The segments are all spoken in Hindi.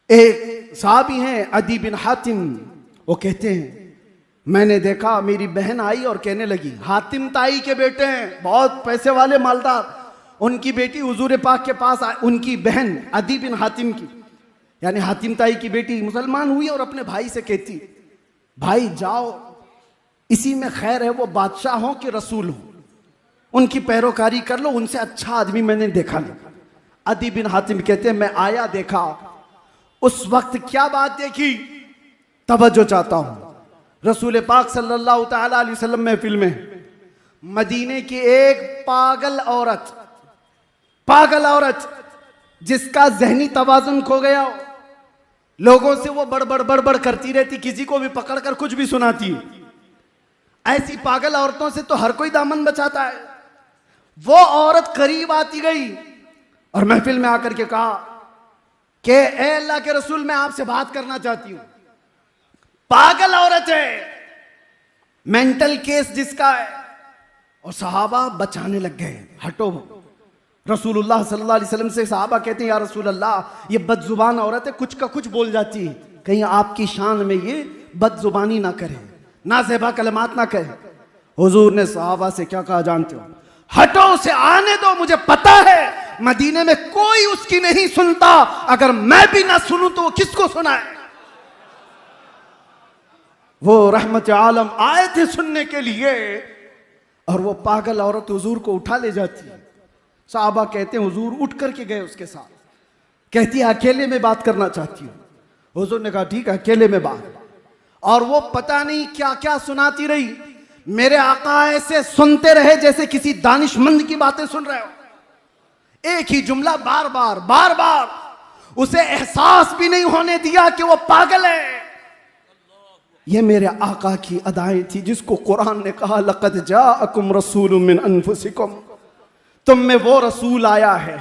एक साहबी हैं अदी बिन हातिम, वो कहते हैं मैंने देखा मेरी बहन आई और कहने लगी, हातिम ताई के बेटे हैं, बहुत पैसे वाले मालदार, उनकी बेटी हुजूर पाक के पास उनकी बहन अदी बिन हातिम की यानी हातिम ताई की बेटी मुसलमान हुई और अपने भाई से कहती, भाई जाओ, इसी में खैर है, वो बादशाह हो कि रसूल हो, उनकी पैरोकारी कर लो, उनसे अच्छा आदमी मैंने देखा नहीं। अदी बिन हातिम कहते हैं मैं आया, देखा, उस वक्त क्या बात देखी, तवज्जो चाहता हूं। रसूल पाक सल्लल्लाहु तआला अलैहि वसल्लम महफिल में मदीने की एक पागल औरत जिसका जहनी तवाजुन खो गया हो, लोगों से वो बड़बड़ करती रहती, किसी को भी पकड़कर कुछ भी सुनाती है। ऐसी पागल औरतों से तो हर कोई दामन बचाता है। वो औरत करीब आती गई और महफिल में आकर के कहा कि ए अल्लाह के रसूल, मैं आपसे बात करना चाहती हूं। पागल औरत है, मेंटल केस जिसका है। और सहाबा बचाने लग गए, हटो। रसूलुल्लाह सल्लल्लाहु अलैहि वसल्लम से सहाबा कहते हैं, या रसूल अल्लाह, ये बदजुबान औरत है, कुछ का कुछ बोल जाती है, कहीं आपकी शान में ये बदजुबानी ना करे, नाज़ेबा कलमात ना कहे। हुजूर ने सहाबा से क्या कहा जानते हो? हटो, उसे आने दो, मुझे पता है मदीने में कोई उसकी नहीं सुनता, अगर मैं भी ना सुनूं तो वो किसको सुनाए। वो रहमत आलम आए थे सुनने के लिए, और वो पागल औरत हुजूर को उठा ले जाती है। साहबा कहते हैं हुजूर उठ करके गए उसके साथ, कहती है अकेले में बात करना चाहती हूँ। हुजूर ने कहा ठीक है, अकेले में बात। और वो पता नहीं क्या क्या सुनाती रही। मेरे आका ऐसे सुनते रहे जैसे किसी दानिशमंद की बातें सुन रहे हो, एक ही जुमला बार बार, उसे एहसास भी नहीं होने दिया कि वो पागल है। ये मेरे आका की अदाएं थी, जिसको कुरान ने कहा लक़द जाअकुम रसूलुम मिन अनफुसिकुम, तुम में वो रसूल आया है,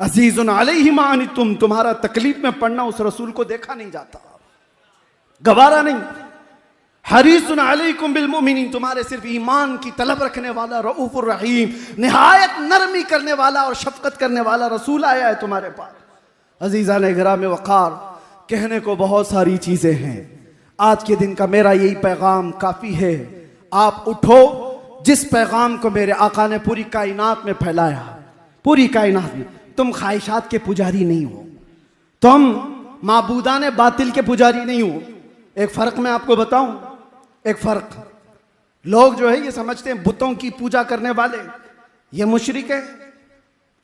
अजीजुन अलैहि मा अनितुम, तुम्हारा तकलीफ में पड़ना उस रसूल को देखा नहीं जाता, गवारा नहीं। हरीसुन अलैकुम बिल मोमिनीन, तुम्हारे सिर्फ ईमान की तलब रखने वाला, रऊफुर रहीम, निहायत नरमी करने वाला और शफकत करने वाला रसूल आया है तुम्हारे पास। अजीज़ान इकराम वक़ार, कहने को बहुत सारी चीज़ें हैं, आज के दिन का मेरा यही पैगाम काफ़ी है। आप उठो, जिस पैगाम को मेरे आका ने पूरी कायनात में फैलाया, पूरी कायनात में। तुम ख्वाहिशात के पुजारी नहीं हो, तुम माबूदाने बातिल के पुजारी नहीं हो। एक फ़र्क मैं आपको बताऊं, एक फ़र्क, लोग जो है ये समझते हैं बुतों की पूजा करने वाले ये मुशरिक है,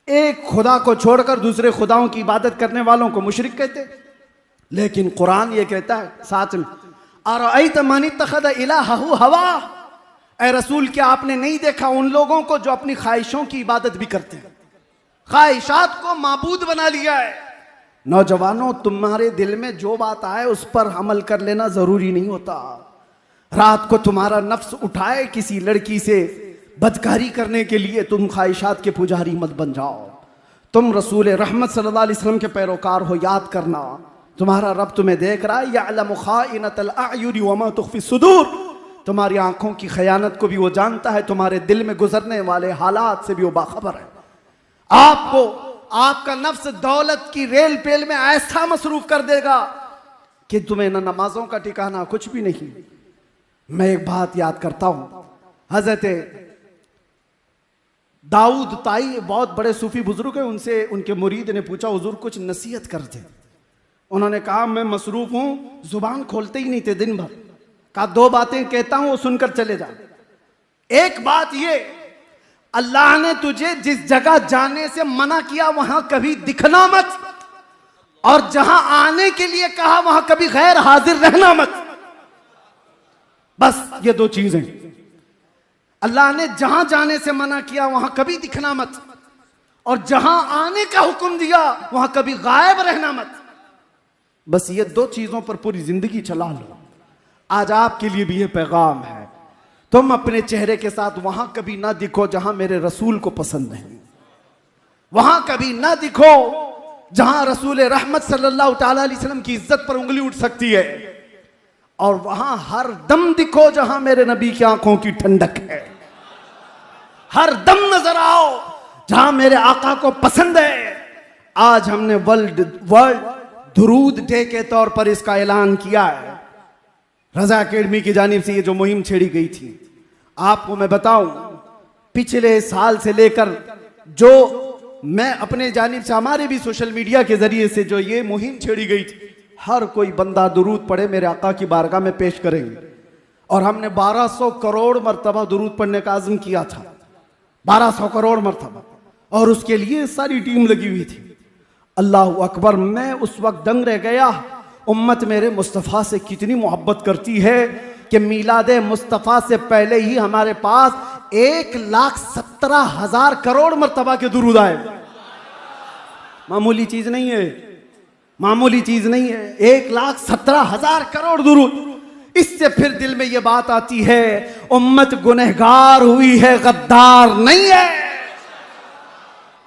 एक खुदा को छोड़कर दूसरे खुदाओं की इबादत करने वालों को मुशरिक कहते हैं। लेकिन कुरान ये कहता है साथ में, अरअयत मन इत्तखज़ इलाहहु हवा, ऐ रसूल क्या आपने नहीं देखा उन लोगों को जो अपनी ख्वाहिशों की इबादत भी करते हैं, ख्वाहिशात को माबूद बना लिया है। नौजवानों, तुम्हारे दिल में जो बात आए उस पर अमल कर लेना जरूरी नहीं होता। रात को तुम्हारा नफ्स उठाए किसी लड़की से बदकारी करने के लिए, तुम ख्वाहिशात के पुजारी मत बन जाओ। तुम रसूल रहमत सल्लल्लाहु अलैहि वसल्लम के पैरोकार हो, याद करना तुम्हारा रब तुम्हें देख रहा है। यअलमु खाइनतल अयुनि वमा तुख्फी सुदूर, तुम्हारी आंखों की खयानत को भी वो जानता है, तुम्हारे दिल में गुजरने वाले हालात से भी वो बाखबर है। आपको आपका नफ्स दौलत की रेल पेल में ऐसा मसरूफ कर देगा कि तुम्हें न नमाजों का ठिकाना कुछ भी नहीं। मैं एक बात याद करता हूं, हजरत दाऊद ताई बहुत बड़े सूफी बुजुर्ग हैं, उनसे उनके मुरीद ने पूछा हुजूर कुछ नसीहत कर दे। उन्होंने कहा मैं मसरूफ हूं, जुबान खोलते ही नहीं थे दिन भर। कहा दो बातें कहता हूं वो सुनकर चले जा। एक बात ये, अल्लाह ने तुझे जिस जगह जाने से मना किया वहां कभी दिखना मत, और जहां आने के लिए कहा वहां कभी गैर हाजिर रहना मत। बस ये दो चीजें। अल्लाह ने जहां जाने से मना किया वहां कभी दिखना मत, और जहां आने का हुक्म दिया वहां कभी गायब रहना मत। बस ये दो चीजों पर पूरी जिंदगी चला लो। आज आपके लिए भी ये पैगाम है, तुम अपने चेहरे के साथ वहां कभी ना दिखो जहां मेरे रसूल को पसंद नहीं, वहां कभी ना दिखो जहां रसूल रहमत सल्लल्लाहु तआला अलैहि वसल्लम की इज्जत पर उंगली उठ सकती है, और वहां हर दम दिखो जहां मेरे नबी की आंखों की ठंडक है। हर दम नजर आओ जहां मेरे आका को पसंद है। आज हमने वर्ल्ड दुरूद डे के तौर पर इसका ऐलान किया है। रजा अकेडमी की जानिब से ये जो मुहिम छेड़ी गई थी, आपको मैं बताऊं, पिछले साल से लेकर जो मैं अपने जानिब से, हमारे भी सोशल मीडिया के जरिए से जो ये मुहिम छेड़ी गई थी, हर कोई बंदा दुरूद पढ़े मेरे आका की बारगाह में पेश करेंगे। और हमने 1200 करोड़ मरतबा दुरूद पढ़ने का आज़म किया था, 1200 करोड़ मरतबा, और उसके लिए सारी टीम लगी हुई थी। अल्लाह अकबर, मैं उस वक्त दंग रह गया, उम्मत मेरे मुस्तफ़ा से कितनी मोहब्बत करती है कि मीलाद मुस्तफ़ा से पहले ही हमारे पास 1,17,000 करोड़ मरतबा के दुरूद आए। मामूली चीज नहीं है, मामूली चीज नहीं है, 1,17,000 करोड़ दुरूद। इससे फिर दिल में यह बात आती है, उम्मत गुनहगार हुई है, गद्दार नहीं है।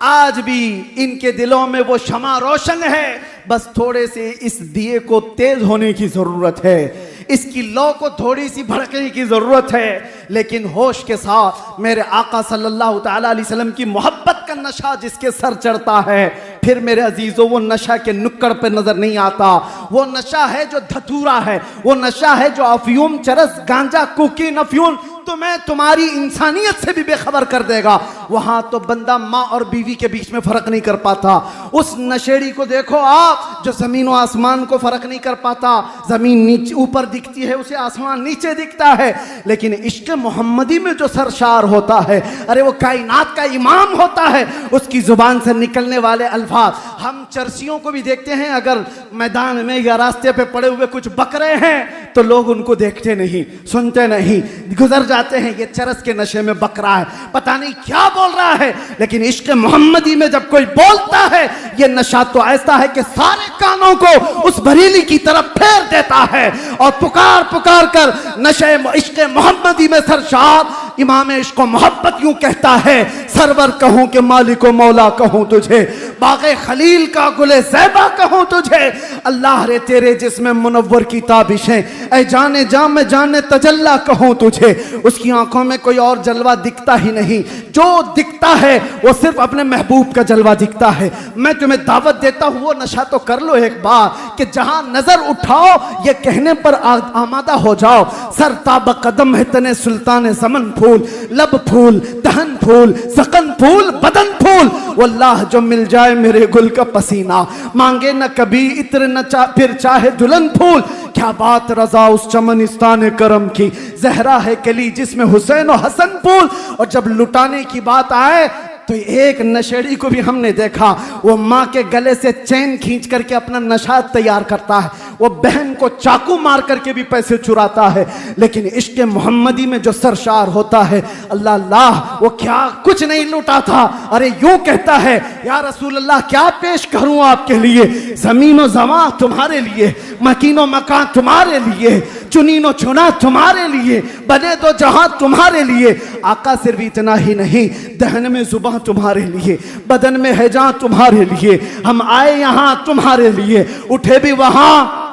आज भी इनके दिलों में वो शमा रोशन है, बस थोड़े से इस दिए को तेज होने की जरूरत है, इसकी लौ को थोड़ी सी भड़कने की जरूरत है। लेकिन होश के साथ मेरे आका सल्लल्लाहु ताला अलैहि वसल्लम की मोहब्बत का नशा जिसके सर चढ़ता है, फिर मेरे अजीजों वो नशा के नुक्कड़ पे नजर नहीं आता। वो नशा है जो धतूरा है, वो नशा है जो अफयूम, चरस, गांजा, कोकीन, अफयूम तुम्हें तुम्हारी इंसानियत से भी बेखबर कर देगा। वहां तो बंदा माँ और बीवी के बीच में फर्क नहीं कर पाता। उस नशेड़ी को देखो आप, जो जमीन और आसमान को फर्क नहीं कर पाता। जमीन नीचे ऊपर दिखती है, उसे आसमान नीचे दिखता है। लेकिन इश्क मोहम्मदी में जो सरशार होता है, अरे वो कायनात का इमाम होता है, उसकी जुबान से निकलने वाले अल्फाज। हम चरसियों को भी देखते हैं, अगर मैदान में या रास्ते पे पड़े हुए कुछ बकरे हैं तो लोग उनको देखते नहीं, सुनते नहीं, गुजर जाते हैं, ये चरस के नशे में बकरा है, पता नहीं क्या बोल रहा है। लेकिन इश्क मोहम्मदी में जब कोई बोलता है, ये नशा तो ऐसा है कि सारे कानों को उस बरेली की तरफ फेर देता है। और पुकार पुकार कर नशे इश्क मोहम्मदी में सरशार इमाम इश्क मोहब्बत यूं कहता है, सरवर कहूं कि मालिको मौला कहूं तुझे, बाग़े खलील का गुले ज़ैबा कहूं तुझे। अल्लाह रे तेरे जिस्म मुनव्वर की ताबिशें, ऐ जाने जा मैं जाने तजल्ला कहूं तुझे। उसकी आंखों में कोई और जलवा दिखता ही नहीं, जो दिखता है वो सिर्फ अपने महबूब का जलवा दिखता है। मैं तुम्हें दावत देता हूं, वो नशा तो कर लो एक बार कि जहां नजर उठाओ ये कहने पर आमादा हो जाओ, सर ताब कदम है तने सुल्तान ज़मन फूल, लब फूल, दहन फूल, सकन फूल, बदन फूल। वल्लाह जो मिल जाए मेरे गुल का पसीना, मांगे न कभी इत्र न फिर चाहे दुल्हन फूल। क्या बात रजा उस चमनिस्तान करम की, जहरा है कली जिसमें हुसैन और हसन फूल। और जब लुटाने की बात आए तो एक नशेड़ी को भी हमने देखा, वो माँ के गले से चैन खींच करके अपना नशा तैयार करता है, वो बहन को चाकू मार करके भी पैसे चुराता है। लेकिन इश्क मोहम्मदी में जो सरशार होता है, अल्लाह अल्लाह, वो क्या कुछ नहीं लूटा था। अरे यूं कहता है, या रसूल अल्लाह क्या पेश करूं आपके लिए, जमीन व ज़मा तुम्हारे लिए, मकीनो मकान तुम्हारे लिए, चुनीनो चुना तुम्हारे लिए, बने तो जहां तुम्हारे लिए। आका सिर्फ इतना ही नहीं, दहन में जुबान तुम्हारे लिए, बदन में है जान तुम्हारे लिए। हम आए यहां तुम्हारे लिए, उठे भी वहां